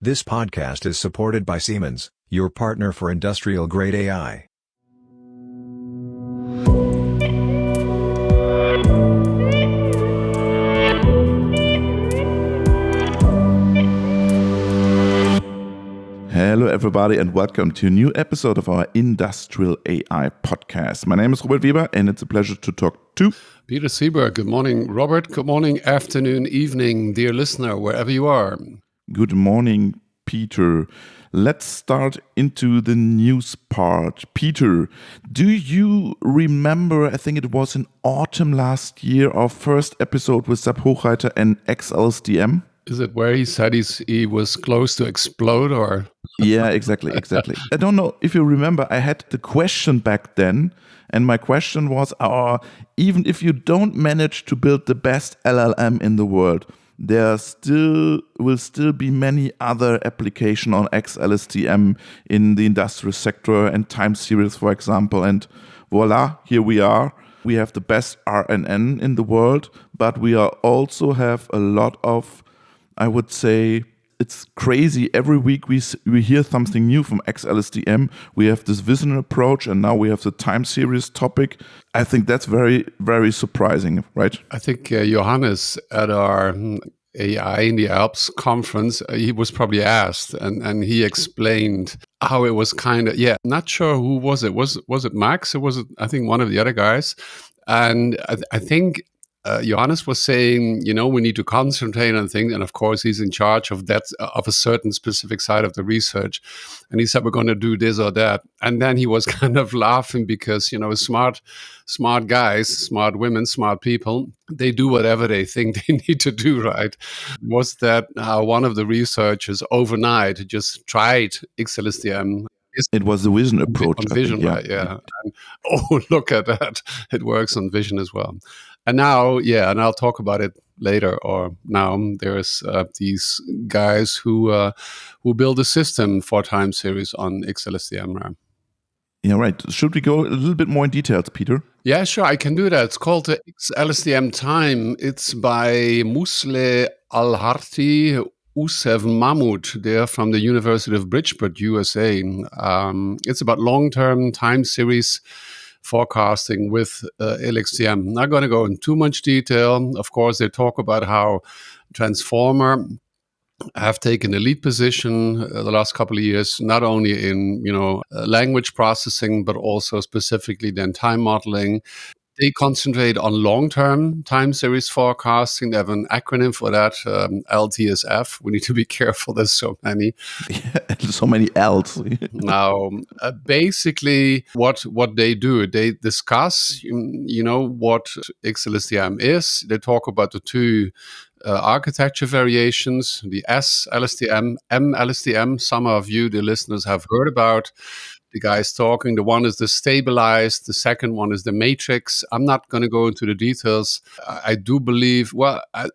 This podcast is supported by Siemens, your partner for industrial-grade AI. Hello everybody and welcome to a new episode of our Industrial AI podcast. My name is Robert Weber and it's a pleasure to talk to Peter Seeberg. Good morning, Robert. Good morning, afternoon, evening, dear listener, wherever you are. Good morning, Peter. Let's start into the news part. Peter, do you remember, I think it was in autumn last year, our first episode with Sepp Hochreiter and xLSTM? Is it where he said he was close to explode or? Yeah, exactly. I don't know if you remember, I had the question back then, and my question was, even if you don't manage to build the best LLM in the world, there will still be many other applications on xLSTM in the industrial sector and time series, for example. And voila, here we are. We have the best RNN in the world, but we also have a lot of, I would say, it's crazy. Every week we hear something new from xLSTM. We have this vision approach, and now we have the time series topic. I think that's very, very surprising, right? I think Johannes at our AI in the Alps conference, he was probably asked, and he explained how it was kind of, not sure who was it. Was it Max or was it, I think, one of the other guys? And I think Johannes was saying, we need to concentrate on things. And of course, he's in charge of that, of a certain specific side of the research. And he said, we're going to do this or that. And then he was kind of laughing because, smart guys, smart women, smart people, they do whatever they think they need to do, right? Was that one of the researchers overnight just tried xLSTM? It was the vision approach. On vision, right? Yeah. And, look at that. It works on vision as well. And now, and I'll talk about it later. Or now there's these guys who build a system for time series on xLSTM. Yeah, right. Should we go a little bit more in details, Peter? Yeah, sure. I can do that. It's called the xLSTM Time. It's by Musle Al-Harti, Usev Mahmoud. They're from the University of Bridgeport, USA. It's about long-term time series forecasting with LXTM. Not going to go in too much detail. Of course, they talk about how Transformer have taken a lead position the last couple of years, not only in language processing, but also specifically then time modeling. They concentrate on long-term time series forecasting. They have an acronym for that, LTSF. We need to be careful. There's so many. Yeah, so many L's. Now, basically, what they do, they discuss, what xLSTM is. They talk about the two architecture variations, the S-LSTM, M-LSTM. Some of you, the listeners, have heard about the guys talking. The one is the stabilized. The second one is the matrix. I'm not going to go into the details. I do believe,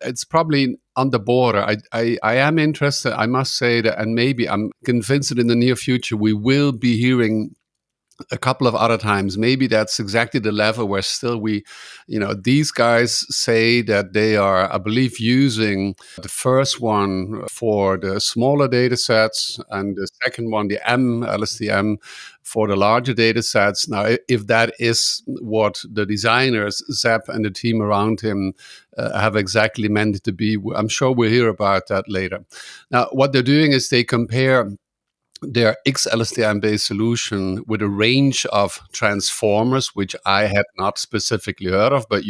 it's probably on the border. I am interested, I must say that, and maybe I'm convinced that in the near future we will be hearing a couple of other times. Maybe that's exactly the level where still these guys say that they are, I believe, using the first one for the smaller data sets and the second one, the M-LSTM, for the larger data sets. Now, if that is what the designers, Sepp and the team around him, have exactly meant it to be, I'm sure we'll hear about that later. Now, what they're doing is they compare their xLSTM-based solution with a range of transformers, which I had not specifically heard of, but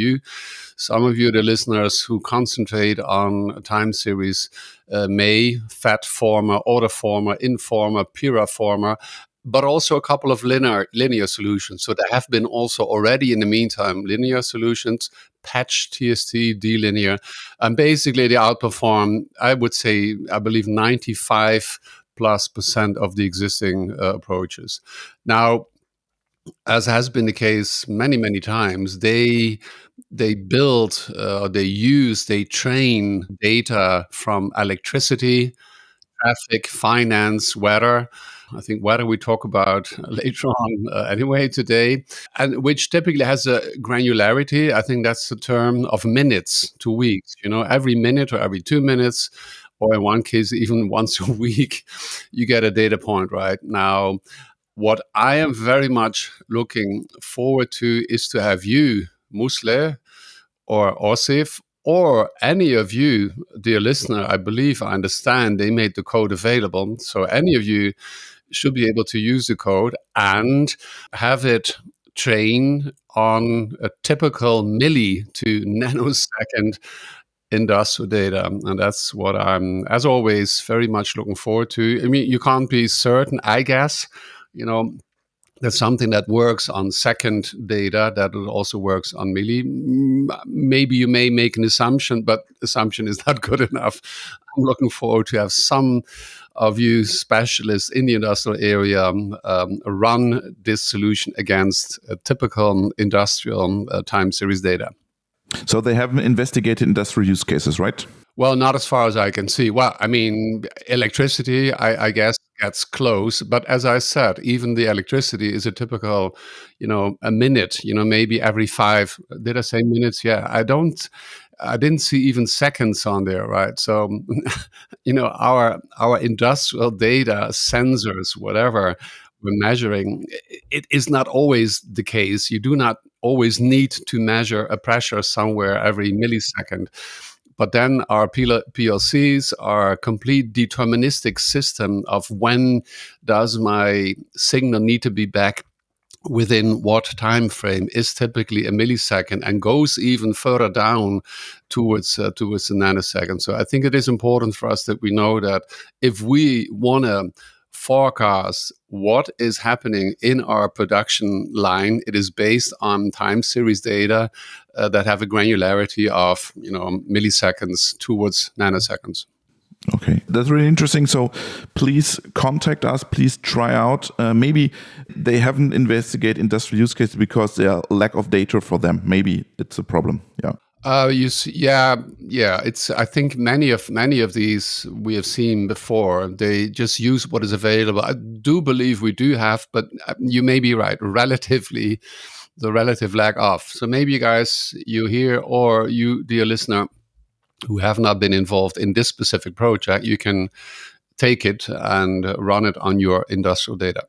some of you, the listeners who concentrate on time series, may, FATformer, autoformer, informer, piraformer, but also a couple of linear solutions. So there have been also already in the meantime linear solutions, patch, TST, D-linear, and basically they outperform, I believe 95+% of the existing approaches. Now, as has been the case many, many times, they build, they train data from electricity, traffic, finance, weather. I think weather we talk about later on anyway today, and which typically has a granularity. I think that's the term of minutes to weeks. Every minute or every 2 minutes, or in one case, even once a week, you get a data point, right? Now, what I am very much looking forward to is to have you, Musle, or Osif, or any of you, dear listener. I believe, I understand they made the code available. So any of you should be able to use the code and have it train on a typical milli to nanosecond industrial data. And that's what I'm, as always, very much looking forward to. I mean, you can't be certain, I guess, that's something that works on second data, that it also works on milli. Maybe you may make an assumption, but assumption is not good enough. I'm looking forward to have some of you specialists in the industrial area run this solution against a typical industrial time series data. So they haven't investigated industrial use cases, right? Well, not as far as I can see. Well, I mean, electricity, I guess, gets close. But as I said, even the electricity is a typical, a minute, maybe every 5. Did I say minutes? Yeah, I didn't see even seconds on there, right? So, our industrial data, sensors, whatever we're measuring, it is not always the case. You do not always need to measure a pressure somewhere every millisecond. But then our PLCs are a complete deterministic system of when does my signal need to be back within what time frame, is typically a millisecond, and goes even further down towards the nanosecond. So I think it is important for us that we know that if we want to forecast what is happening in our production line, it is based on time series data that have a granularity of milliseconds towards nanoseconds. Okay, that's really interesting. So please contact us. Please try out. Maybe they haven't investigated industrial use cases because there are lack of data for them. Maybe it's a problem. Yeah. It's. I think many of these we have seen before. They just use what is available. I do believe we do have, but you may be right. Relatively, the relative lack of. So maybe you guys, you here, or you, dear listener, who have not been involved in this specific project, you can take it and run it on your industrial data.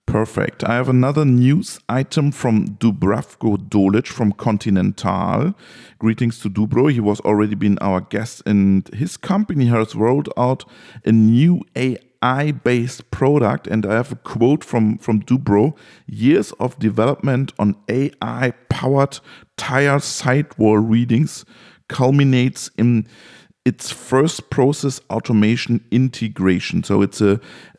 Perfect. I have another news item from Dubravko Dolic from Continental. Greetings to Dubro. He was already been our guest, and his company has rolled out a new AI-based product. And I have a quote from Dubro: "Years of development on AI-powered tire sidewall readings culminates in its first process automation integration." So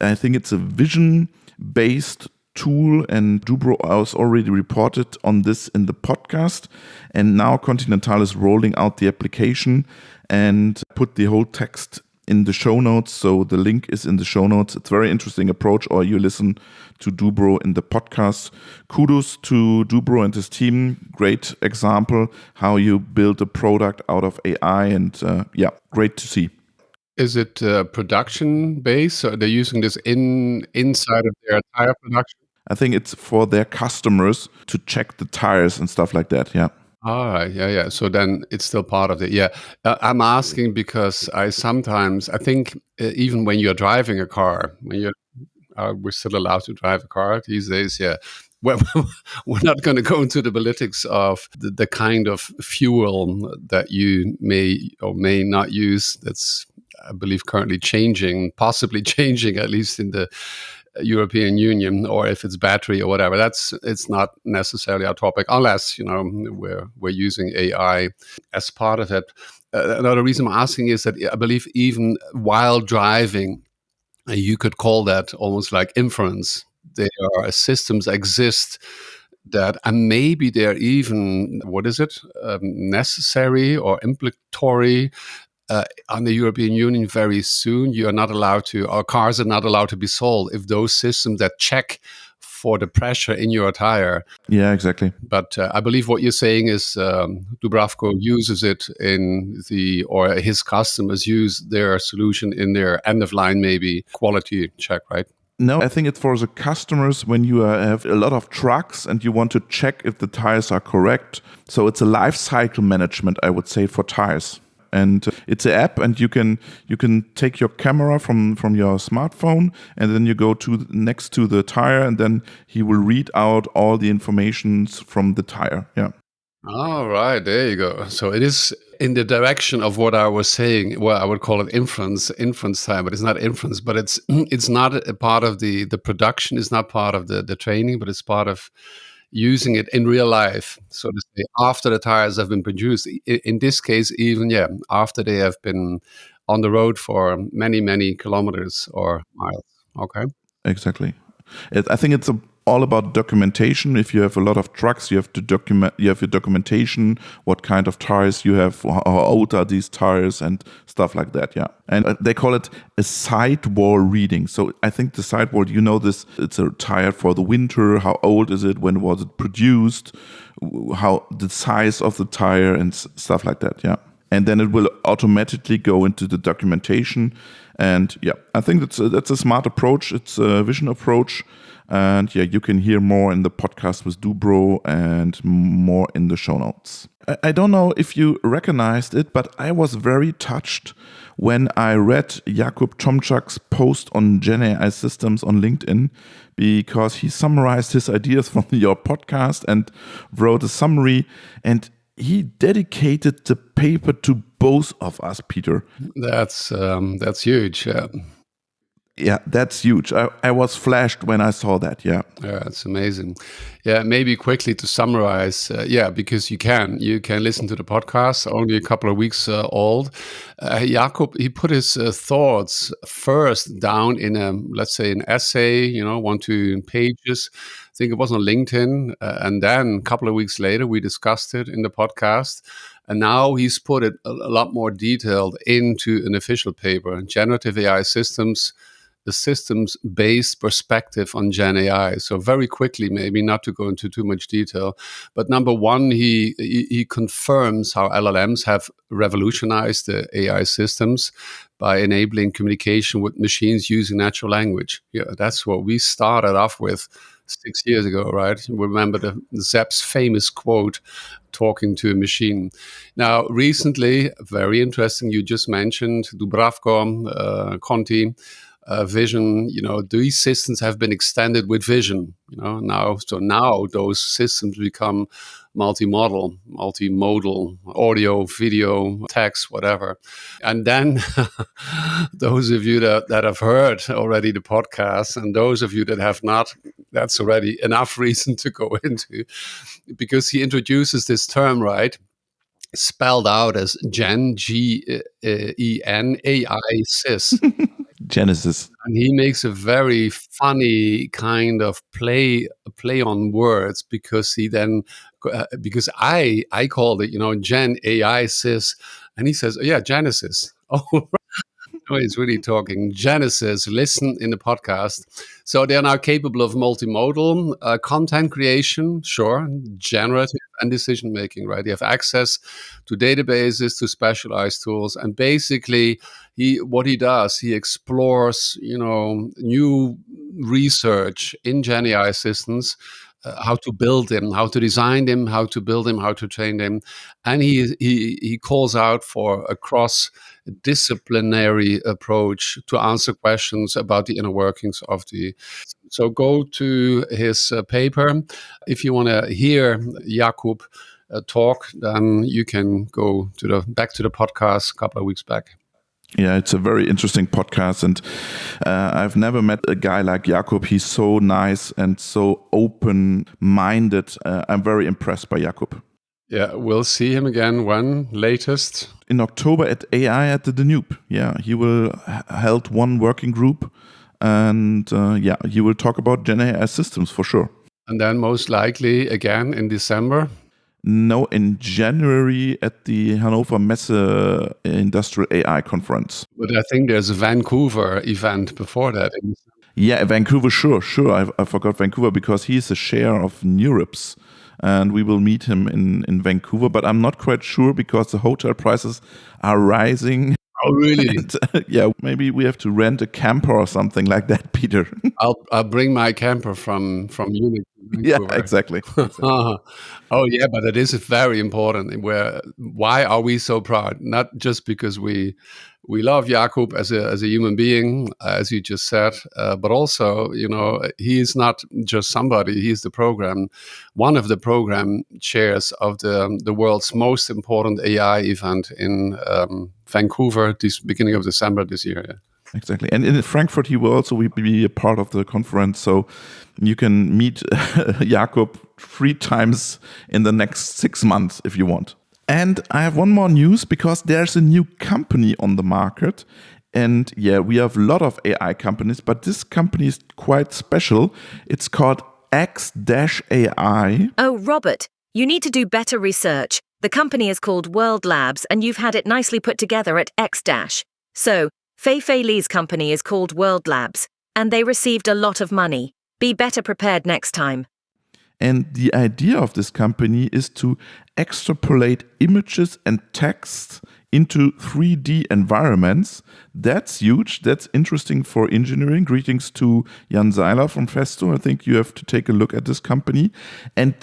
I think it's a vision-based tool, and Dubro has already reported on this in the podcast. And now Continental is rolling out the application and put the whole text in the show notes. So the link is in the show notes. It's a very interesting approach, or you listen to Dubro in the podcast. Kudos to Dubro and his team. Great example how you build a product out of AI, and great to see. Is it production based? So they're using this inside of their tire production? I think it's for their customers to check the tires and stuff like that. Yeah. All right. Yeah. So then it's still part of it. Yeah. I'm asking because I think even when you're driving a car, we're still allowed to drive a car these days. Yeah. We're not going to go into the politics of the kind of fuel that you may or may not use. That's, I believe, currently possibly changing, at least in the European Union, or if it's battery or whatever. It's not necessarily our topic, unless we're using AI as part of it. Another reason I'm asking is that I believe even while driving, you could call that almost like inference. There are systems exist that, and maybe they're even necessary or implicatory. On the European Union very soon, our cars are not allowed to be sold if those systems that check for the pressure in your tire. Yeah, exactly. But I believe what you're saying is Dubravko uses it or his customers use their solution in their end of line, maybe quality check, right? No, I think it's for the customers when you have a lot of trucks and you want to check if the tires are correct. So it's a life cycle management, I would say, for tires. And it's an app, and you can take your camera from your smartphone, and then you go next to the tire, and then he will read out all the informations from the tire. Yeah. All right, there you go. So it is in the direction of what I was saying. Well, I would call it inference time, but it's not inference. But it's it's not a part of the production. It's not part of the training, but it's part of using it in real life, so to say, after the tires have been produced. In this case, even after they have been on the road for many kilometers or miles. Okay. Exactly. I think it's all about documentation. If you have a lot of trucks, you have to document. You have your documentation, what kind of tires you have, how old are these tires, and stuff like that. Yeah, and they call it a sidewall reading. So I think the sidewall, this, it's a tire for the winter. How old is it? When was it produced? How the size of the tire and stuff like that. Yeah, and then it will automatically go into the documentation. And yeah, I think that's a smart approach. It's a vision approach. And yeah, you can hear more in the podcast with Dubro and more in the show notes. I don't know if you recognized it, but I was very touched when I read Jakub Tomczak's post on Gen AI systems on LinkedIn, because he summarized his ideas from your podcast and wrote a summary, and he dedicated the paper to both of us, Peter. That's huge. Yeah, that's huge. I was flashed when I saw that. Yeah, it's amazing. Yeah, maybe quickly to summarize. Because you can listen to the podcast, only a couple of weeks old. Jakub, he put his thoughts first down in let's say an essay, 1-2 pages. I think it was on LinkedIn, and then a couple of weeks later we discussed it in the podcast. And now he's put it a lot more detailed into an official paper, Generative AI Systems, the systems-based perspective on Gen AI. So very quickly, maybe not to go into too much detail, but number one, he confirms how LLMs have revolutionized the AI systems by enabling communication with machines using natural language. Yeah, that's what we started off with 6 years ago, right? Remember the Zepp's famous quote, talking to a machine. Now, recently, very interesting, you just mentioned Dubravko, Conti, vision, these systems have been extended with vision, now those systems become multimodal, audio, video, text, whatever. And then those of you that have heard already the podcast, and those of you that have not, that's already enough reason to go into, because he introduces this term, right? Spelled out as Gen, Gen AI sys. Genesis. And he makes a very funny kind of play on words, because he then because I called it Gen AI sys, and he says, oh, yeah, Genesis. Oh, oh, he's really talking Genesis. Listen in the podcast. So they're now capable of multimodal content creation, sure, generative and decision making, right? They have access to databases, to specialized tools, and basically, he explores, new research in Gen AI systems. How to build them, how to design them, how to build them, how to train them, and he calls out for a cross-disciplinary approach to answer questions about the inner workings of the. So go to his paper if you want to hear Jakub talk. Then you can go back to the podcast a couple of weeks back. Yeah, it's a very interesting podcast, and I've never met a guy like Jakub. He's so nice and so open-minded. I'm very impressed by Jakub. Yeah, we'll see him again when? Latest? In October at AI at the Danube. Yeah, he will held one working group, and he will talk about Gen AI systems for sure. And then most likely again in December? No, in January at the Hannover Messe Industrial AI Conference. But I think there's a Vancouver event before that. Yeah, Vancouver, sure. I forgot Vancouver because he's a share of NeurIPS, and we will meet him in Vancouver. But I'm not quite sure because the hotel prices are rising. Oh, really? And, maybe we have to rent a camper or something like that, Peter. I'll bring my camper from Munich. Yeah, Vancouver. exactly. Oh yeah, but it is very important. Why are we so proud? Not just because we love Jakub as a human being, as you just said, but also, he is not just somebody. He's the program, one of the program chairs of the world's most important AI event in Vancouver, this beginning of December this year. Yeah. Exactly. And in Frankfurt, he will also be a part of the conference. So you can meet Jakob 3 times in the next 6 months if you want. And I have one more news because there's a new company on the market. And yeah, we have a lot of AI companies, but this company is quite special. It's called xDash.ai. Oh, Robert, you need to do better research. The company is called World Labs, and you've had it nicely put together at xDash. So, Fei-Fei Li's company is called World Labs, and they received a lot of money. Be better prepared next time. And the idea of this company is to extrapolate images and text into 3D environments. That's huge. That's interesting for engineering. Greetings to Jan Seiler from Festo. I think you have to take a look at this company. And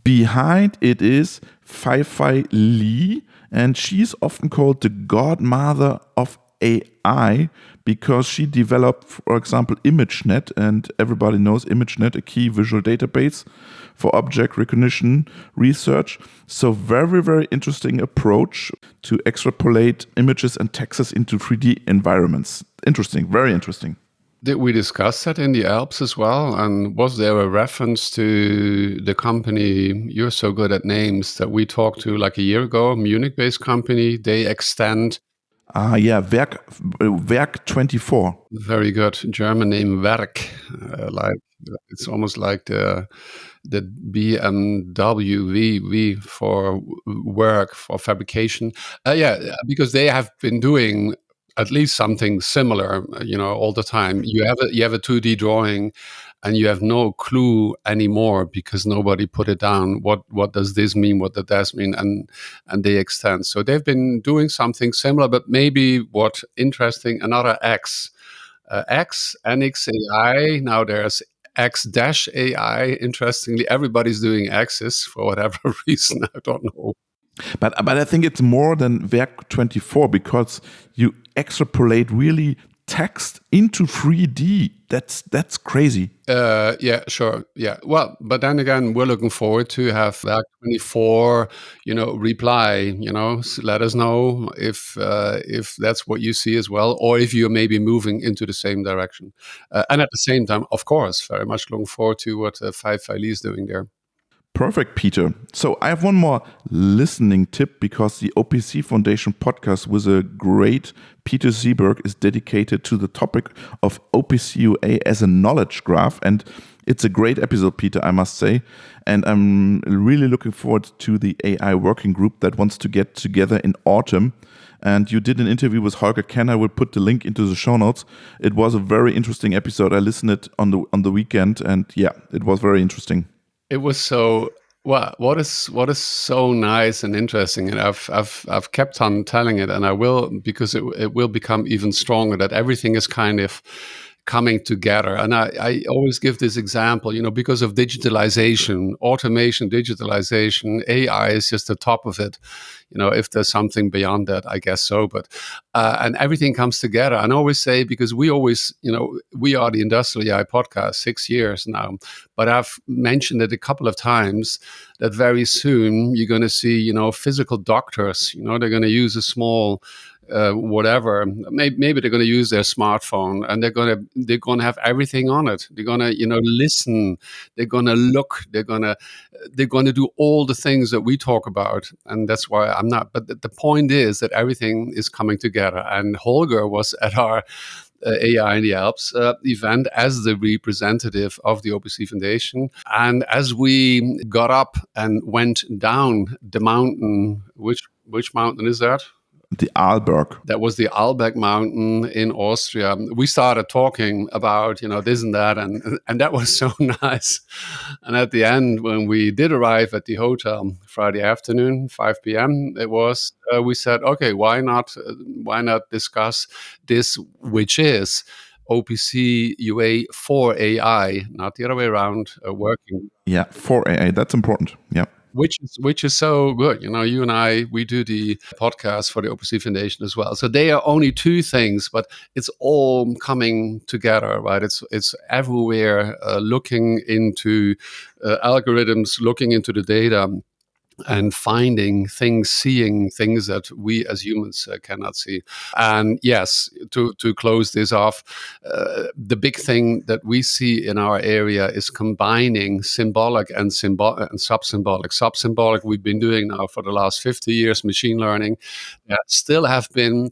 behind it is Fei-Fei Li, and she's often called the godmother of AI because she developed, for example, ImageNet, and everybody knows ImageNet, a key visual database for object recognition research. So very, very interesting approach to extrapolate images and texts into 3D environments. Interesting, very interesting. Did we discuss that in the Alps as well? And was there a reference to the company, you're so good at names, that we talked to like a year ago, a Munich-based company? They extend. Yeah, Werk 24. Very good. German name Werk. Like it's almost like the BMW V for work, for fabrication. Yeah, because they have been doing at least something similar, all the time. You have a 2D drawing, and you have no clue anymore because nobody put it down. What does this mean? What does that mean? And they extend. So they've been doing something similar, but maybe what interesting, another X. X, NXAI. Now there's xDash.ai. Interestingly, everybody's doing X's for whatever reason. I don't know. But I think it's more than Werk 24 because you extrapolate really text into 3D. That's crazy. Yeah, sure. Yeah. Well, but then again, we're looking forward to have Werk 24, reply, let us know if that's what you see as well, or if you're maybe moving into the same direction. And at the same time, of course, very much looking forward to what Fei-Fei Li is doing there. Perfect, Peter. So I have one more listening tip because the OPC Foundation podcast with a great Peter Seeberg is dedicated to the topic of OPC UA as a knowledge graph. And it's a great episode, Peter, I must say. And I'm really looking forward to the AI working group that wants to get together in autumn. And you did an interview with Holger Ken. I will put the link into the show notes. It was a very interesting episode. I listened it on the weekend, and yeah, it was very interesting. It was so well. What is so nice and interesting, and I've kept on telling it, and I will, because it will become even stronger. That everything is kind of coming together. And I always give this example, because of digitalization, automation, digitalization, AI is just the top of it. If there's something beyond that, I guess so. But and everything comes together. And I always say, because we always, we are the Industrial AI podcast 6 years now, but I've mentioned it a couple of times that very soon you're going to see, physical doctors, they're going to use a small whatever, maybe they're going to use their smartphone, and they're going to have everything on it. They're going to listen, they're going to look, they're going to do all the things that we talk about. And that's why I'm not, but the point is that everything is coming together. And Holger was at our AI in the Alps event as the representative of the OPC Foundation. And as we got up and went down the mountain, which mountain is that? The Arlberg. That was the Arlberg mountain in Austria. We started talking about, this and that, and that was so nice. And at the end, when we did arrive at the hotel Friday afternoon, 5 p.m., it was, we said, okay, why not discuss this, which is OPC UA for AI, not the other way around, working. Yeah, for AI, that's important. Yeah. Which is so good. You and I, we do the podcast for the OPC Foundation as well. So they are only two things, but it's all coming together, right? It's everywhere, looking into algorithms, looking into the data, and finding things, seeing things that we as humans cannot see. And yes, to close this off, the big thing that we see in our area is combining symbolic and sub-symbolic. Sub-symbolic we've been doing now for the last 50 years, machine learning. Still have been,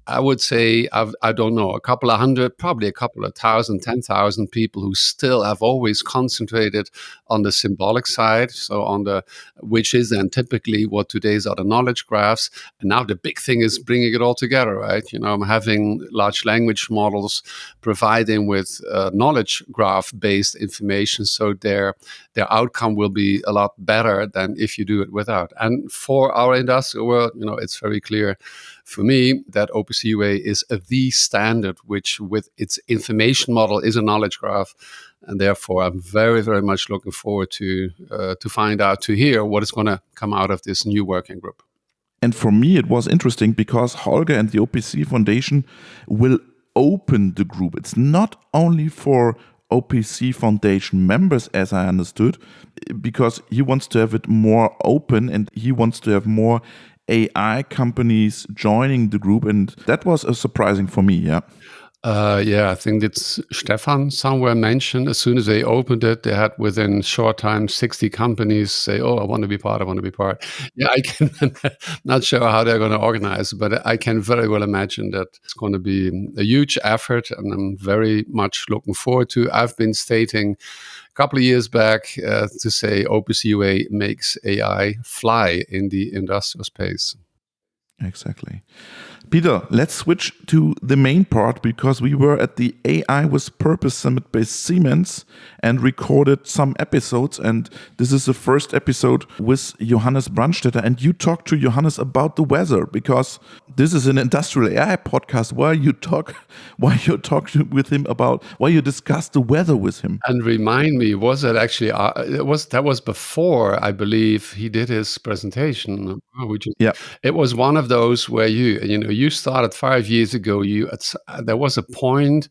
I would say, I don't know, a couple of hundred, probably a couple of thousand, 10,000 people who still have always concentrated on the symbolic side. So which is then typically what today's are the knowledge graphs. And now the big thing is bringing it all together, right? I'm having large language models providing with knowledge graph based information. So their outcome will be a lot better than if you do it without. And for our industrial world, it's very clear for me that OPC UA is the standard, which with its information model is a knowledge graph. And therefore, I'm very, very much looking forward to find out, to hear what is going to come out of this new working group. And for me, it was interesting because Holger and the OPC Foundation will open the group. It's not only for OPC Foundation members, as I understood, because he wants to have it more open and he wants to have more AI companies joining the group. And that was surprising for me, yeah. I think it's Stefan somewhere mentioned as soon as they opened it, they had within short time 60 companies say, "Oh, I want to be part. I want to be part." Yeah, I can not sure how they're going to organize, but I can very well imagine that it's going to be a huge effort, and I'm very much looking forward to. I've been stating a couple of years back to say OPC UA makes AI fly in the industrial space. Exactly. Peter, let's switch to the main part because we were at the AI with Purpose Summit by Siemens and recorded some episodes. And this is the first episode with Johannes Brandstetter. And you talked to Johannes about the weather because this is an industrial AI podcast where you talk with him about, why you discuss the weather with him. And remind me, was it actually, that was before, I believe, he did his presentation. It was one of those where you started 5 years ago. There was a point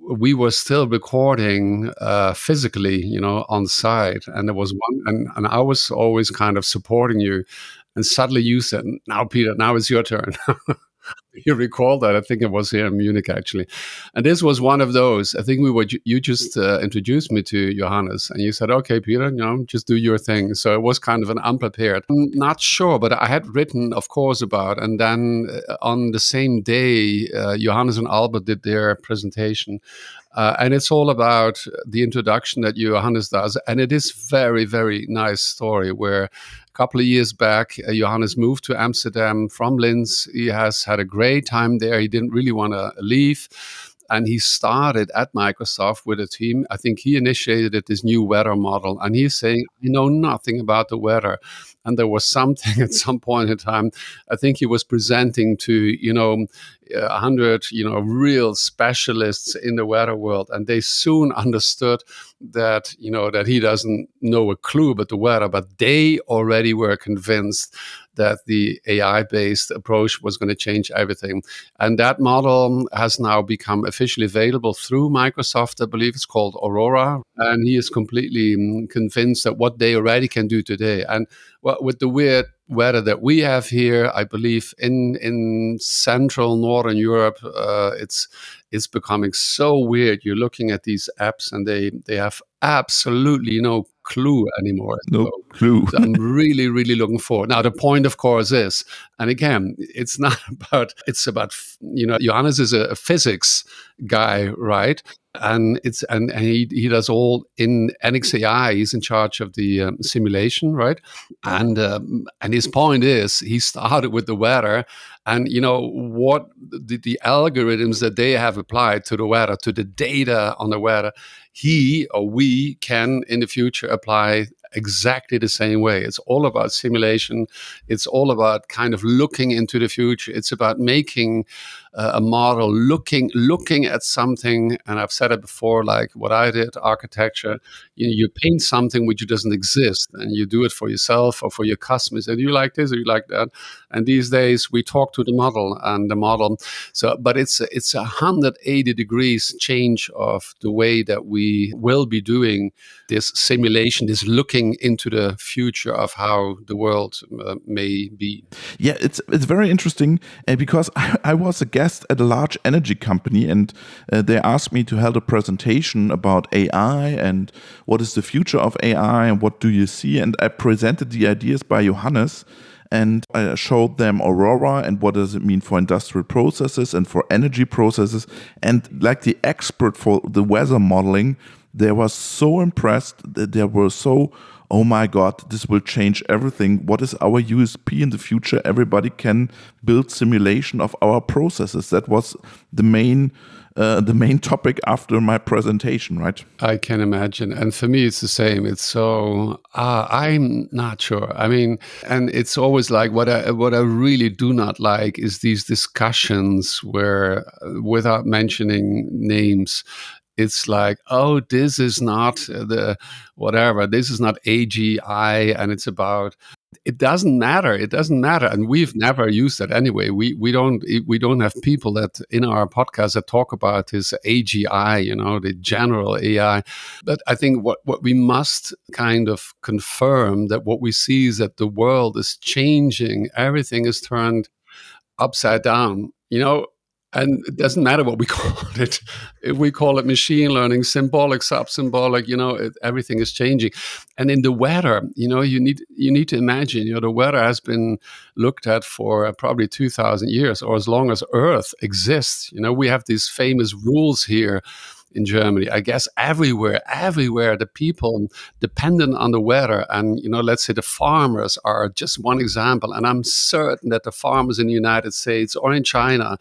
we were still recording physically, on site, and there was one, and I was always kind of supporting you, and suddenly you said, "Now, Peter, now it's your turn." You recall that? I think it was here in Munich, actually. And this was one of those. I think you just introduced me to Johannes, and you said, "Okay, Peter, just do your thing." So it was kind of an unprepared. I'm not sure, but I had written, of course, about. And then on the same day, Johannes and Albert did their presentation. And it's all about the introduction that Johannes does. And it is very, very nice story where a couple of years back, Johannes moved to Amsterdam from Linz. He has had a great time there. He didn't really want to leave. And he started at Microsoft with a team. I think he initiated this new weather model. And he's saying, "I know nothing about the weather." And there was something at some point in time, I think he was presenting to, 100, real specialists in the weather world. And they soon understood that, that he doesn't know a clue about the weather, but they already were convinced that the AI-based approach was going to change everything. And that model has now become officially available through Microsoft. I believe it's called Aurora. And he is completely convinced that what they already can do today. And with the weird weather that we have here, I believe in central Northern Europe, it's becoming so weird. You're looking at these apps and they have absolutely no clue anymore. No clue. So I'm really, really looking forward. Now, the point, of course, is, and again, it's about, Johannes is a physics guy, right? And he does all in NXAI. He's in charge of the simulation, right? And his point is, he started with the weather, and what the algorithms that they have applied to the weather, to the data on the weather, he or we can in the future apply exactly the same way. It's all about simulation. It's all about kind of looking into the future. It's about making a model, looking at something. And I've said it before, like what I did, architecture. You paint something which doesn't exist, and you do it for yourself or for your customers. And you like this or you like that. And these days we talk to the model, and the model. So, but it's a 180 degrees change of the way that we will be doing this simulation, this looking into the future of how the world may be. Yeah, it's very interesting because I was a guest at a large energy company, and they asked me to hold a presentation about AI and what is the future of AI and what do you see. And I presented the ideas by Johannes, and I showed them Aurora and what does it mean for industrial processes and for energy processes. And like the expert for the weather modeling, they were so impressed that they were so, oh my God, this will change everything. What is our USP in the future? Everybody can build simulation of our processes. That was the main topic after my presentation, right? I can imagine. And for me, it's the same. It's so, I'm not sure. I mean, and it's always like what I really do not like is these discussions where, without mentioning names, it's like, oh, this is not the whatever. This is not AGI, and it's about. It doesn't matter. It doesn't matter, and we've never used that anyway. We don't have people that in our podcast that talk about this AGI, the general AI. But I think what we must kind of confirm that what we see is that the world is changing. Everything is turned upside down. And it doesn't matter what we call it. If we call it machine learning, symbolic, sub-symbolic, everything is changing. And in the weather, you need to imagine, the weather has been looked at for probably 2,000 years, or as long as Earth exists. We have these famous rules here in Germany. I guess everywhere, the people dependent on the weather. And, let's say the farmers are just one example. And I'm certain that the farmers in the United States or in China,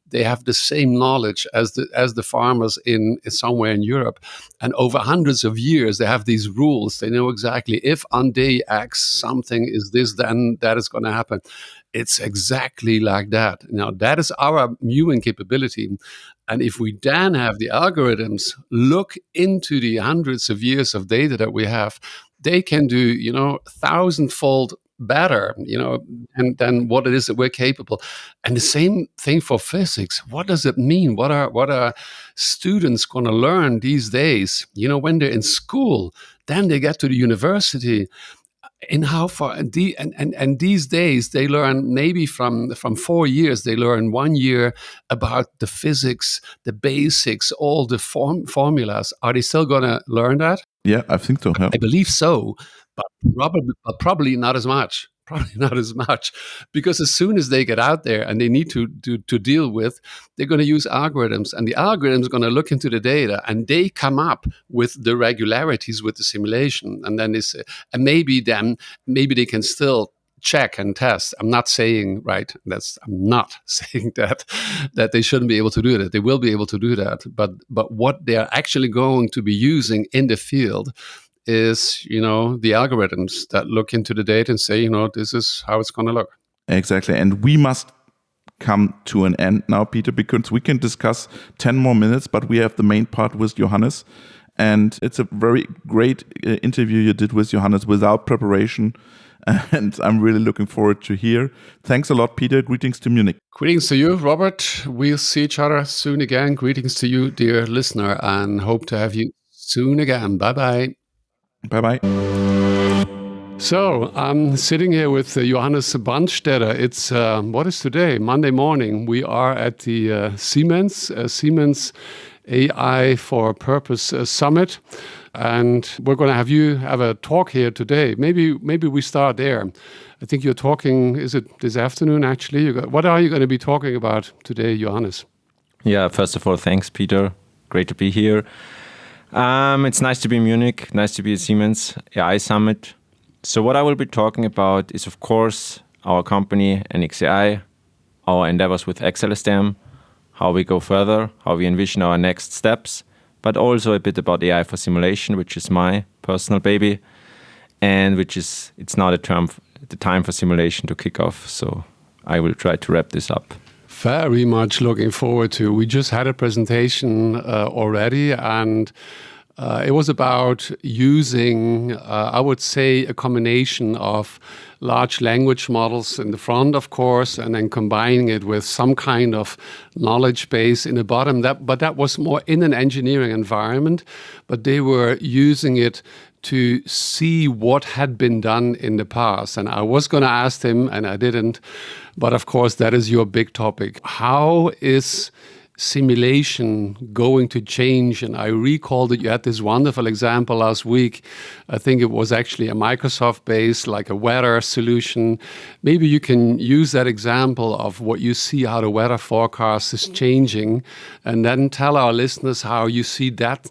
they have the same knowledge as the farmers in somewhere in Europe. And over hundreds of years, they have these rules. They know exactly if on day X something is this, then that is going to happen. It's exactly like that. Now, that is our human capability. And if we then have the algorithms look into the hundreds of years of data that we have, they can do, 1,000-fold better, and than what it is that we're capable. And the same thing for physics. What does it mean? What are students going to learn these days? When they're in school, then they get to the university. In how far and these days they learn maybe from 4 years, they learn 1 year about the physics, the basics, all the formulas. Are they still going to learn that? Yeah, I think so. Yeah. I believe so, but probably not as much. Probably not as much, because as soon as they get out there and they need to deal with, they're going to use algorithms, and the algorithms are going to look into the data, and they come up with the regularities with the simulation, and then this, and maybe they can still check and test. I'm not saying that they shouldn't be able to do that. They will be able to do that, but what they're actually going to be using in the field is, the algorithms that look into the data and say, this is how it's going to look. Exactly. And we must come to an end now, Peter, because we can discuss 10 more minutes, but we have the main part with Johannes. And it's a very great interview you did with Johannes without preparation. And I'm really looking forward to hear. Thanks a lot, Peter. Greetings to Munich. Greetings to you, Robert. We'll see each other soon again. Greetings to you, dear listener, and hope to have you soon again. Bye-bye. Bye-bye. So I'm sitting here with Johannes Brandstetter. It's, what is today? Monday morning. We are at the Siemens AI for Purpose Summit. And we're going to have you have a talk here today. Maybe we start there. I think you're talking, is it this afternoon actually? What are you going to be talking about today, Johannes? Yeah, first of all, thanks, Peter. Great to be here. It's nice to be in Munich, nice to be at Siemens AI Summit. So what I will be talking about is, of course, our company, NXAI, our endeavors with xLSTM, how we go further, how we envision our next steps, but also a bit about AI for simulation, which is my personal baby, and it's now the time for simulation to kick off. So I will try to wrap this up. Very much looking forward to. We just had a presentation already, and it was about using, I would say, a combination of large language models in the front, of course, and then combining it with some kind of knowledge base in the bottom. But that was more in an engineering environment, but they were using it to see what had been done in the past. And I was going to ask him, and I didn't. But of course, that is your big topic. How is simulation going to change? And I recall that you had this wonderful example last week. I think it was actually a Microsoft-based, like a weather solution. Maybe you can use that example of what you see, how the weather forecast is changing, and then tell our listeners how you see that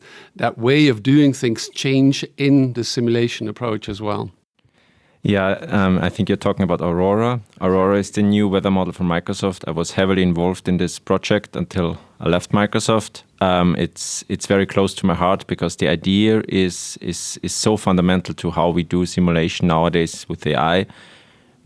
way of doing things change in the simulation approach as well. Yeah, I think you're talking about Aurora. Aurora is the new weather model from Microsoft. I was heavily involved in this project until I left Microsoft. It's very close to my heart because the idea is so fundamental to how we do simulation nowadays with AI.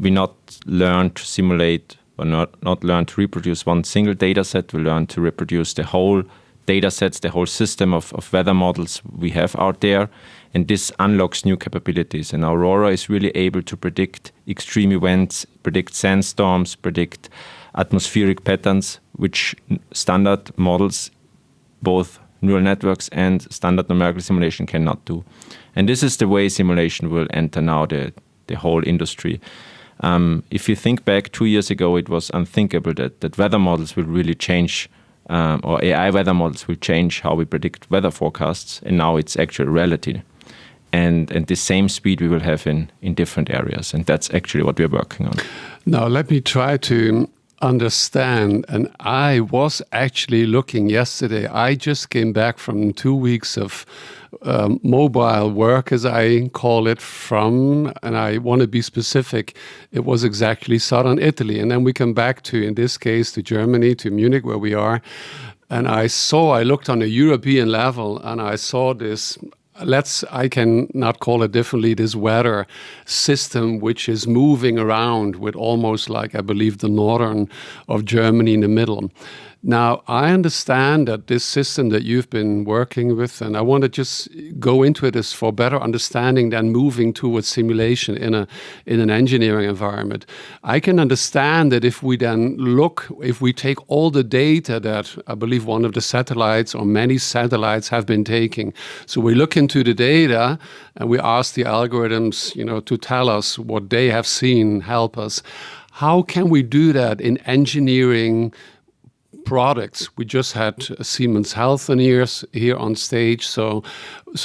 We not learn to simulate or not learn to reproduce one single data set. We learn to reproduce the whole data sets, the whole system of weather models we have out there. And this unlocks new capabilities. And Aurora is really able to predict extreme events, predict sandstorms, predict atmospheric patterns, which standard models, both neural networks and standard numerical simulation, cannot do. And this is the way simulation will enter now the whole industry. If you think back 2 years ago, it was unthinkable that weather models will really change, or AI weather models will change how we predict weather forecasts. And now it's actually reality. And the same speed we will have in different areas. And that's actually what we're working on. Now, let me try to understand. And I was actually looking yesterday. I just came back from 2 weeks of mobile work, as I call it, and I want to be specific, it was exactly southern Italy. And then we come back to, in this case, to Germany, to Munich, where we are. And I looked on a European level, and I saw this, I can not call it differently, this weather system which is moving around with almost like, I believe, the northern of Germany in the middle. Now, I understand that this system that you've been working with, and I want to just go into it as for better understanding than moving towards simulation in an engineering environment. I can understand that if we take all the data that I believe one of the satellites or many satellites have been taking, so we look into the data and we ask the algorithms, to tell us what they have seen, help us. How can we do that in engineering products? We just had Siemens Healthineers here on stage. So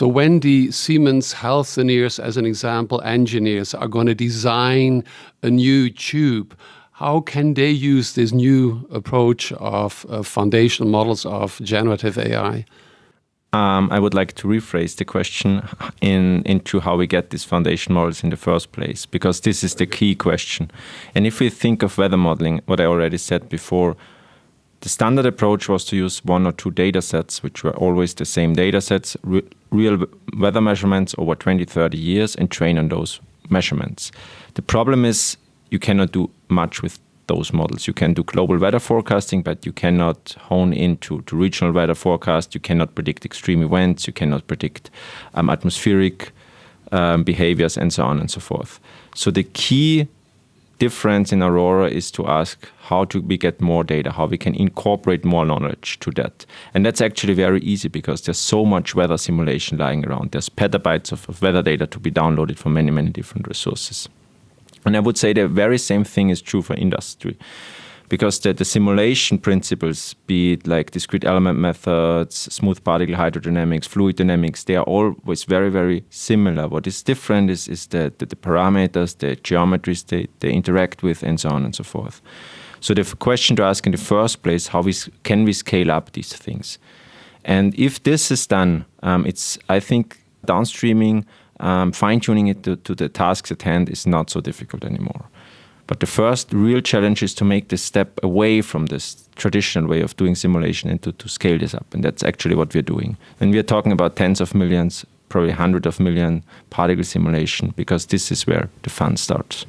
when the Siemens Healthineers, as an example, engineers are going to design a new tube, how can they use this new approach of foundational models of generative AI? I would like to rephrase the question into how we get these foundation models in the first place, because this is the key question. And if we think of weather modeling, what I already said before, the standard approach was to use 1 or 2 data sets, which were always the same data sets, real weather measurements over 20, 30 years, and train on those measurements. The problem is you cannot do much with those models. You can do global weather forecasting, but you cannot hone into regional weather forecast. You cannot predict extreme events. You cannot predict atmospheric behaviors and so on and so forth. So the key difference in Aurora is to ask how we get more data, how we can incorporate more knowledge to that. And that's actually very easy because there's so much weather simulation lying around. There's petabytes of weather data to be downloaded from many, many different resources. And I would say the very same thing is true for industry, because the simulation principles, be it like discrete element methods, smooth particle hydrodynamics, fluid dynamics, they are always very, very similar. What is different is the parameters, the geometries they interact with, and so on and so forth. So the question to ask in the first place, how can we scale up these things? And if this is done, I think downstreaming, fine-tuning it to the tasks at hand is not so difficult anymore. But the first real challenge is to make this step away from this traditional way of doing simulation and to scale this up. And that's actually what we're doing. And we're talking about tens of millions, probably 100 of million particle simulation, because this is where the fun starts.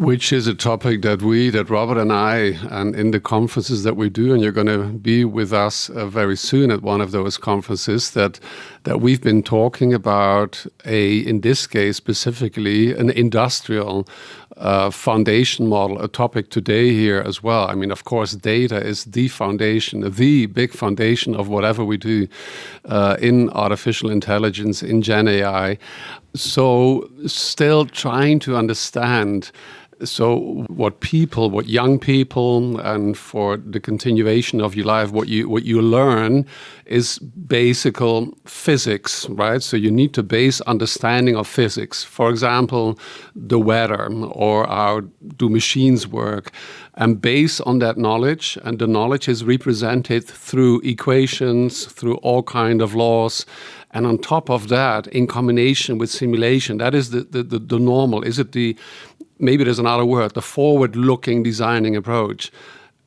Which is a topic that Robert and I, and in the conferences that we do, and you're going to be with us very soon at one of those conferences, that we've been talking about in this case specifically, an industrial foundation model, a topic today here as well. I mean, of course, data is the foundation, the big foundation of whatever we do in artificial intelligence, in Gen AI. So still trying to understand what young people, and for the continuation of your life, what you learn is basic physics, right? So you need to base understanding of physics. For example, the weather, or how do machines work, and based on that knowledge, and the knowledge is represented through equations, through all kind of laws. And on top of that, in combination with simulation, that is the normal. Maybe there's another word, the forward-looking designing approach.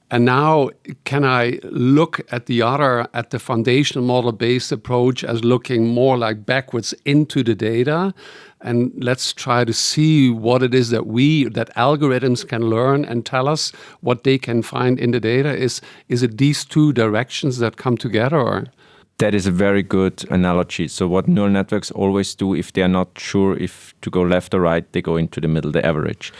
And now, can I look at the foundational model-based approach as looking more like backwards into the data? And let's try to see what it is that algorithms can learn and tell us what they can find in the data. Is it these two directions that come together, or? That is a very good analogy. So what neural networks always do, if they are not sure if to go left or right, they go into the middle, the average.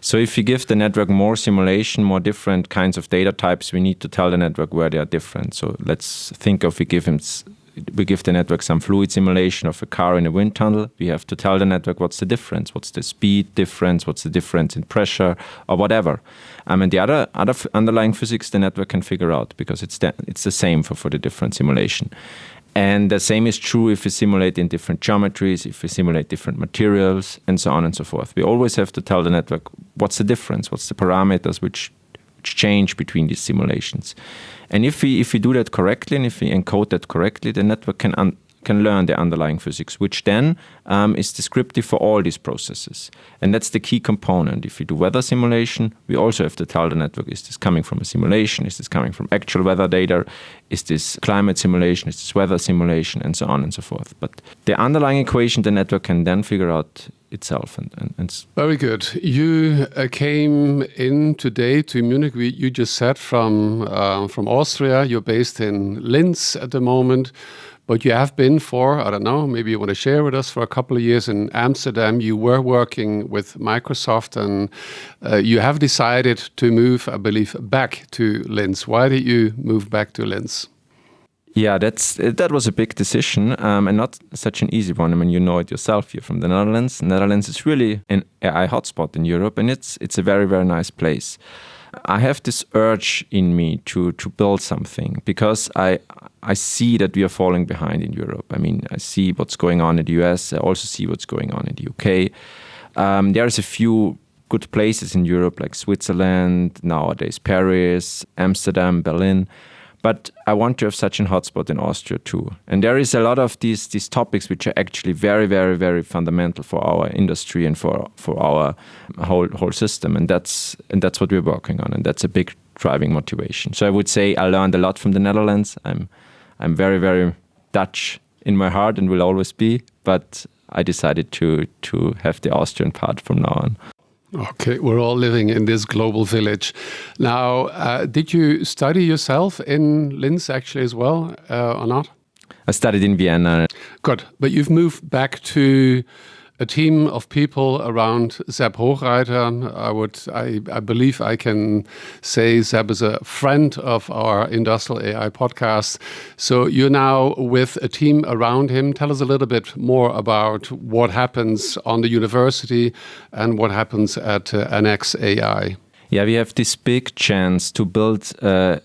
So if you give the network more simulation, more different kinds of data types, we need to tell the network where they are different. So let's think of we give the network some fluid simulation of a car in a wind tunnel. We have to tell the network what's the difference, what's the speed difference, what's the difference in pressure, or whatever. And the other underlying physics the network can figure out, because it's the same for the different simulation. And the same is true if we simulate in different geometries, if we simulate different materials, and so on and so forth. We always have to tell the network what's the difference, what's the parameters which change between these simulations. And if we do that correctly, and if we encode that correctly, the network can learn the underlying physics, which then is descriptive for all these processes. And that's the key component. If we do weather simulation, we also have to tell the network, is this coming from a simulation? Is this coming from actual weather data? Is this climate simulation? Is this weather simulation? And so on and so forth. But the underlying equation, the network can then figure out itself. And Very good. You came in today to Munich. You just said from Austria. You're based in Linz at the moment. But you have been for, I don't know, maybe you want to share with us, for a couple of years in Amsterdam. You were working with Microsoft, and you have decided to move, I believe, back to Linz. Why did you move back to Linz? Yeah, that was a big decision, and not such an easy one. I mean, you know it yourself. You're from the Netherlands. Netherlands is really an AI hotspot in Europe, and it's a very, very nice place. I have this urge in me to build something, because I see that we are falling behind in Europe. I mean, I see what's going on in the US. I also see what's going on in the UK. There's a few good places in Europe, like Switzerland, nowadays Paris, Amsterdam, Berlin. But I want to have such a hotspot in Austria too. And there is a lot of these topics which are actually very, very, very fundamental for our industry and for our whole system. And that's what we're working on. And that's a big driving motivation. So I would say I learned a lot from the Netherlands. I'm very, very Dutch in my heart and will always be. But I decided to have the Austrian part from now on. Okay, we're all living in this global village. Now, did you study yourself in Linz actually as well, or not? I studied in Vienna. Good, but you've moved back to a team of people around Sepp Hochreiter. I believe I can say Sepp is a friend of our Industrial AI podcast. So you're now with a team around him. Tell us a little bit more about what happens on the university and what happens at xAI. Yeah, we have this big chance to build a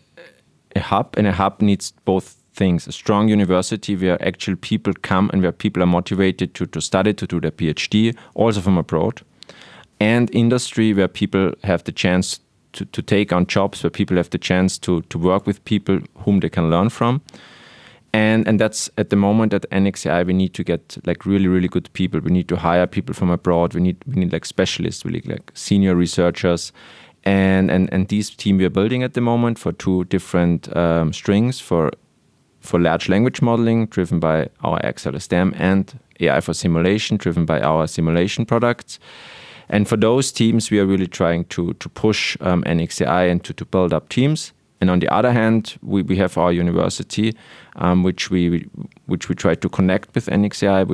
hub, and a hub needs both things. A strong university where actual people come and where people are motivated to study, to do their PhD, also from abroad. And industry where people have the chance to take on jobs, where people have the chance to work with people whom they can learn from. And that's at the moment at xAI, we need to get like really, really good people. We need to hire people from abroad. We need like specialists, really like senior researchers. And these team we are building at the moment for two different strings, for large language modeling, driven by our xLSTM, and AI for simulation, driven by our simulation products. And for those teams, we are really trying to push NXAI and to build up teams. And on the other hand, we have our university, which we try to connect with NXAI,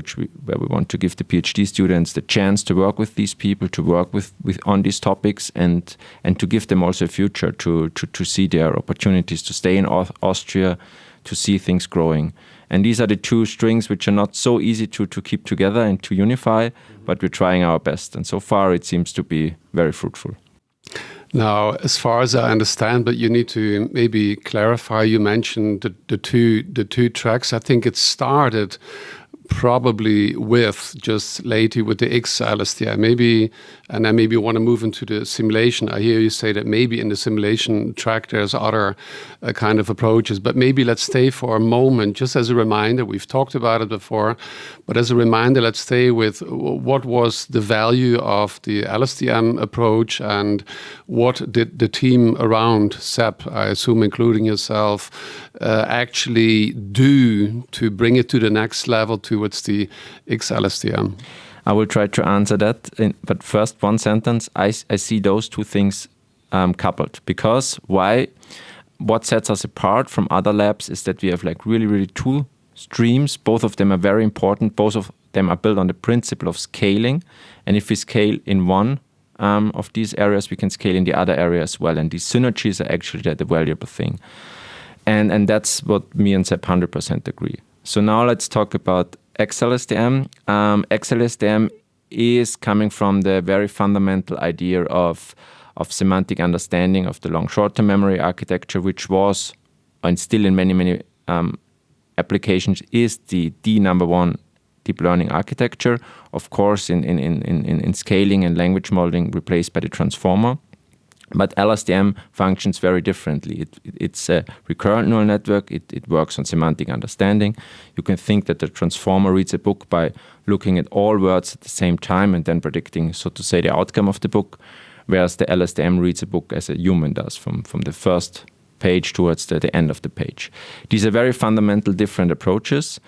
where we want to give the PhD students the chance to work with these people, to work with on these topics, and to give them also a future to see their opportunities to stay in Austria, to see things growing. And these are the two strings which are not so easy to keep together and to unify, but we're trying our best. And so far, it seems to be very fruitful. Now, as far as I understand, but you need to maybe clarify, you mentioned the two tracks. I think it started probably with just lately with the xLSTM. Maybe, and I maybe want to move into the simulation. I hear you say that maybe in the simulation track there's other kind of approaches, but maybe let's stay for a moment, just as a reminder. We've talked about it before, but as a reminder, let's stay with what was the value of the LSTM approach and what did the team around SEP, I assume including yourself, actually do to bring it to the next level towards the xLSTM? I will try to answer that, but first one sentence. I see those two things coupled, because why? What sets us apart from other labs is that we have like really two streams. Both of them are very important. Both of them are built on the principle of scaling, and if we scale in one of these areas, we can scale in the other area as well. And these synergies are actually the valuable thing. And that's what me and Sepp 100% agree. So now let's talk about xLSTM. xLSTM is coming from the very fundamental idea of semantic understanding of the long short-term memory architecture, which was, and still in many applications, is the number one deep learning architecture. Of course, in scaling and language modeling, replaced by the transformer. But LSTM functions very differently. It's a recurrent neural network. It works on semantic understanding. You can think that the transformer reads a book by looking at all words at the same time and then predicting, so to say, the outcome of the book, whereas the LSTM reads a book as a human does, from the first page towards the end of the page. These are very fundamental different approaches.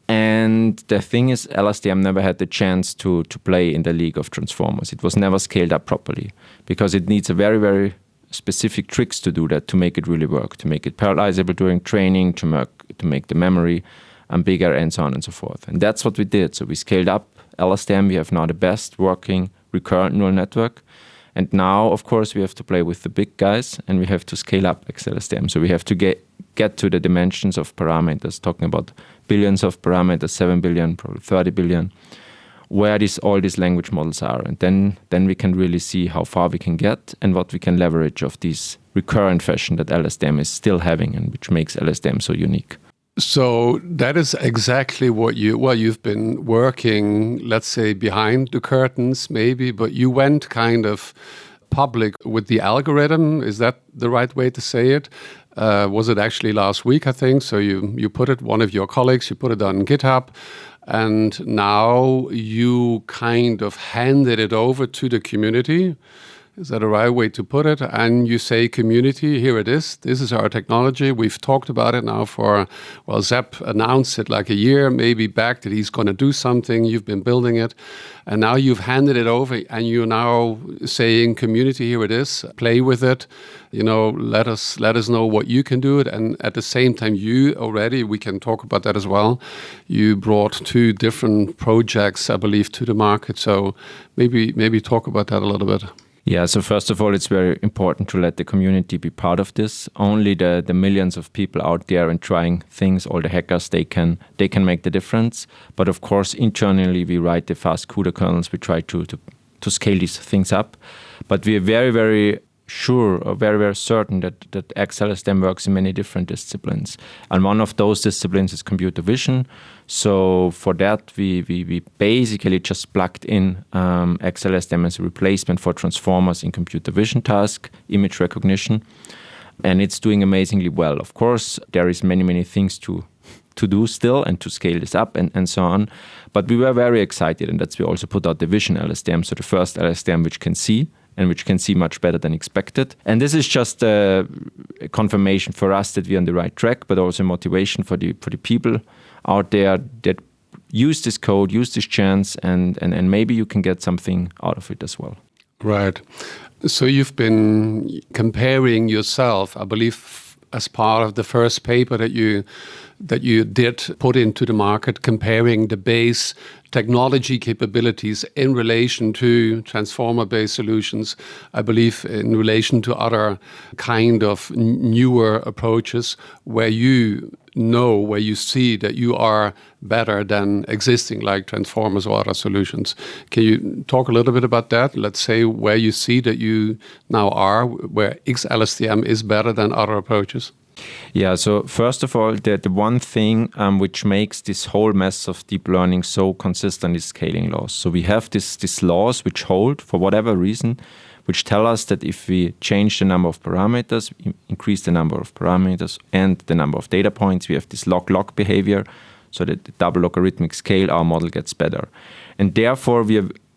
And the thing is, LSTM never had the chance to play in the league of transformers. It was never scaled up properly because it needs a very specific tricks to do that, to make it really work, to make it parallelizable during training, to make the memory bigger, and so on and so forth. And that's what we did. So we scaled up LSTM. We have now the best working recurrent neural network. And now, of course, we have to play with the big guys, and we have to scale up xLSTM. So we have to get to the dimensions of parameters, talking about billions of parameters, 7 billion, probably 30 billion, where all these language models are. And then we can really see how far we can get and what we can leverage of this recurrent fashion that LSTM is still having, and which makes LSTM so unique. So that is exactly what you've been working, let's say, behind the curtains maybe, but you went kind of public with the algorithm. Is that the right way to say it? Was it actually last week, I think? So you put it, one of your colleagues, you put it on GitHub, and now you kind of handed it over to the community. Is that the right way to put it? And you say, community, here it is. This is our technology. We've talked about it now Sepp announced it like a year maybe back that he's going to do something. You've been building it. And now you've handed it over, and you're now saying, community, here it is. Play with it. Let us know what you can do it. And at the same time, we can talk about that as well. You brought 2 different projects, I believe, to the market. So maybe talk about that a little bit. Yeah, so first of all, it's very important to let the community be part of this. Only the millions of people out there and trying things, all the hackers, they can make the difference. But of course, internally, we write the fast CUDA kernels. We try to scale these things up. But we are very sure or very certain that xLSTM works in many different disciplines. And one of those disciplines is computer vision. So for that, we basically just plugged in xLSTM as a replacement for transformers in computer vision task, image recognition. And it's doing amazingly well. Of course, there is many things to do still and to scale this up and so on. But we were very excited, and that's why we also put out the vision LSTM, so the first LSTM which can see, and which can see much better than expected. And this is just a confirmation for us that we're on the right track, but also motivation for the people out there that use this code, use this chance, and maybe you can get something out of it as well. Right. So you've been comparing yourself, I believe, as part of the first paper that you did put into the market, comparing the base technology capabilities in relation to transformer-based solutions, I believe in relation to other kind of newer approaches where you see that you are better than existing like transformers or other solutions. Can you talk a little bit about that? Let's say where you see that you now are, where xLSTM is better than other approaches. Yeah, so first of all, the one thing which makes this whole mess of deep learning so consistent is scaling laws. So we have these laws which hold for whatever reason, which tell us that if we change the number of parameters, increase the number of parameters and the number of data points, we have this log-log behavior, so that the double logarithmic scale, our model gets better. And therefore,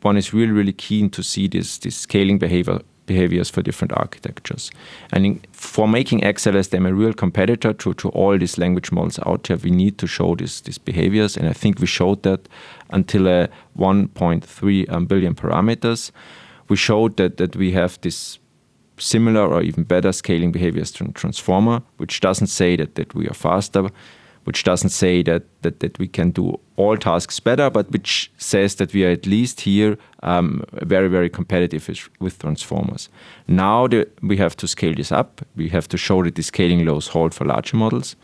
one is really, really keen to see this scaling behaviors for different architectures. And for making xLSTM a real competitor to all these language models out there, we need to show these behaviors. And I think we showed that until 1.3 billion parameters. We showed that we have this similar or even better scaling behaviors to transformer, which doesn't say that we are faster, which doesn't say that we can do all tasks better, but which says that we are at least here very, very competitive with transformers. Now we have to scale this up. We have to show that the scaling laws hold for larger models.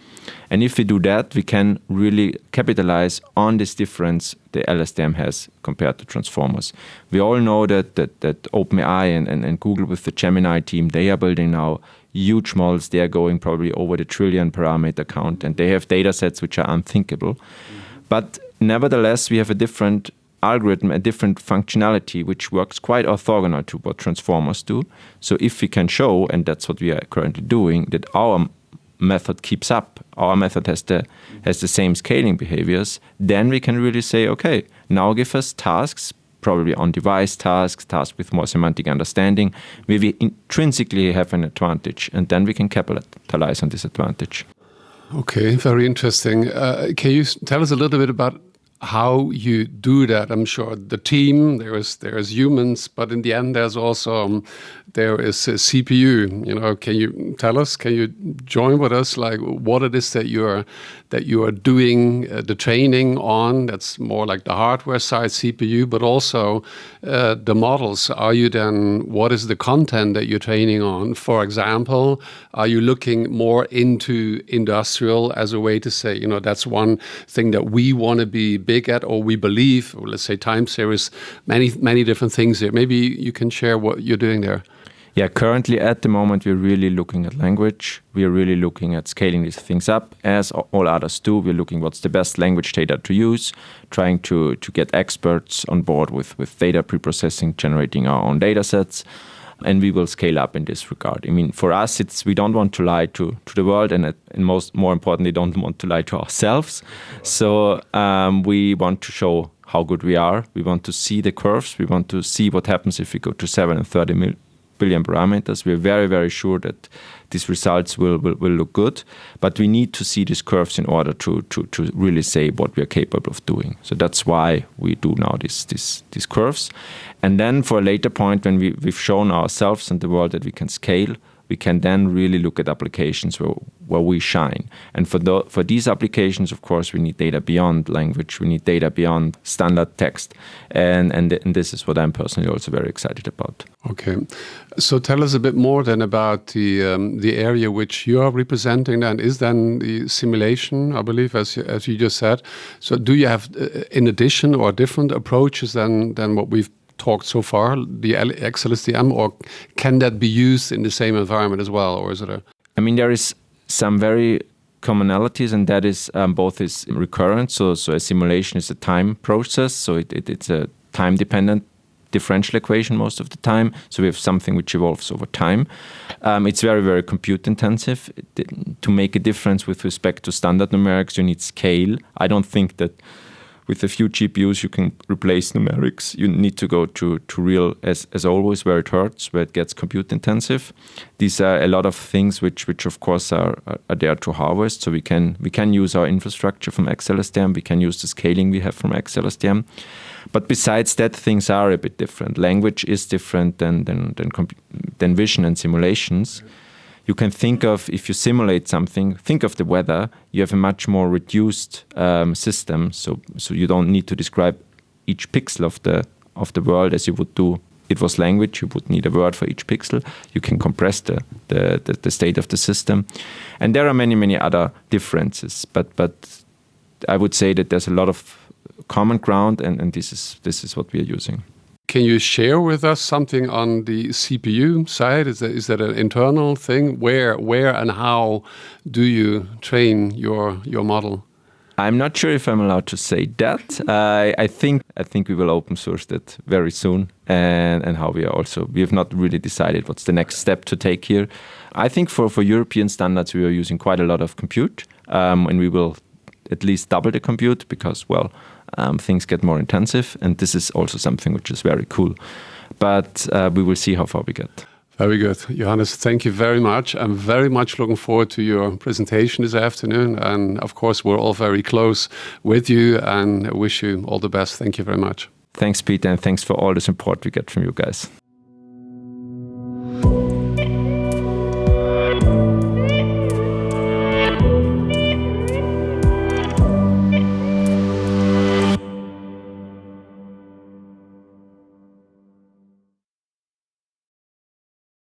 And if we do that, we can really capitalize on this difference the LSTM has compared to transformers. We all know that OpenAI and Google with the Gemini team, they are building now huge models. They are going probably over the trillion parameter count, and they have data sets which are unthinkable. But nevertheless, we have a different algorithm, a different functionality, which works quite orthogonal to what transformers do. So if we can show, and that's what we are currently doing, that our method keeps up, our method has the same scaling behaviors, then we can really say, okay, now give us tasks, probably on-device tasks with more semantic understanding, where we intrinsically have an advantage, and then we can capitalize on this advantage. Okay, very interesting. Can you tell us a little bit about how you do that? I'm sure the team, there is humans, but in the end there's also there is a CPU. Can you tell us? Can you join with us? Like what it is that you are doing the training on? That's more like the hardware side CPU, but also the models. What is the content that you're training on? For example, are you looking more into industrial as a way to say, that's one thing that we want to be big at, or we believe, or let's say time series, many different things there. Maybe you can share what you're doing there. Yeah, currently at the moment, we're really looking at language. We are really looking at scaling these things up, as all others do. We're looking what's the best language data to use, trying to get experts on board with data preprocessing, generating our own data sets. And we will scale up in this regard. I mean, for us, we don't want to lie to the world, and more importantly, don't want to lie to ourselves. So we want to show how good we are. We want to see the curves. We want to see what happens if we go to 7 and 30 billion parameters. We're very, very sure that these results will look good, but we need to see these curves in order to really say what we are capable of doing. So that's why we do now these curves. And then for a later point, when we've shown ourselves and the world that we can scale, we can then really look at applications where we shine. And for these applications, of course, we need data beyond language. We need data beyond standard text. And this is what I'm personally also very excited about. Okay. So tell us a bit more then about the area which you are representing then is then the simulation, I believe, as you just said. So do you have, in addition or different approaches than what we've talked so far, the xLSTM, or can that be used in the same environment as well, or is it I mean, there is some very commonalities, and that is both is recurrent. So a simulation is a time process, so it's a time-dependent differential equation most of the time. So we have something which evolves over time. It's very, very compute-intensive. To make a difference with respect to standard numerics, you need scale. I don't think that with a few GPUs, you can replace numerics. You need to go to real, as always, where it hurts, where it gets compute intensive. These are a lot of things which of course are there to harvest. So we can use our infrastructure from xLSTM. We can use the scaling we have from xLSTM. But besides that, things are a bit different. Language is different than vision and simulations. You can think of, if you simulate something, think of the weather, you have a much more reduced system. So you don't need to describe each pixel of the world as you would do. It was language, you would need a word for each pixel. You can compress the state of the system. And there are many, many other differences. But I would say that there's a lot of common ground, and this is what we are using. Can you share with us something on the CPU side? Is that an internal thing? Where and how do you train your model? I'm not sure if I'm allowed to say that. I think we will open source that very soon, and how we have not really decided what's the next step to take here. I think for European standards we are using quite a lot of compute, and we will at least double the compute because things get more intensive, and this is also something which is very cool. But we will see how far we get. Very good. Johannes, thank you very much. I'm very much looking forward to your presentation this afternoon. And of course, we're all very close with you and wish you all the best. Thank you very much. Thanks, Peter, and thanks for all the support we get from you guys.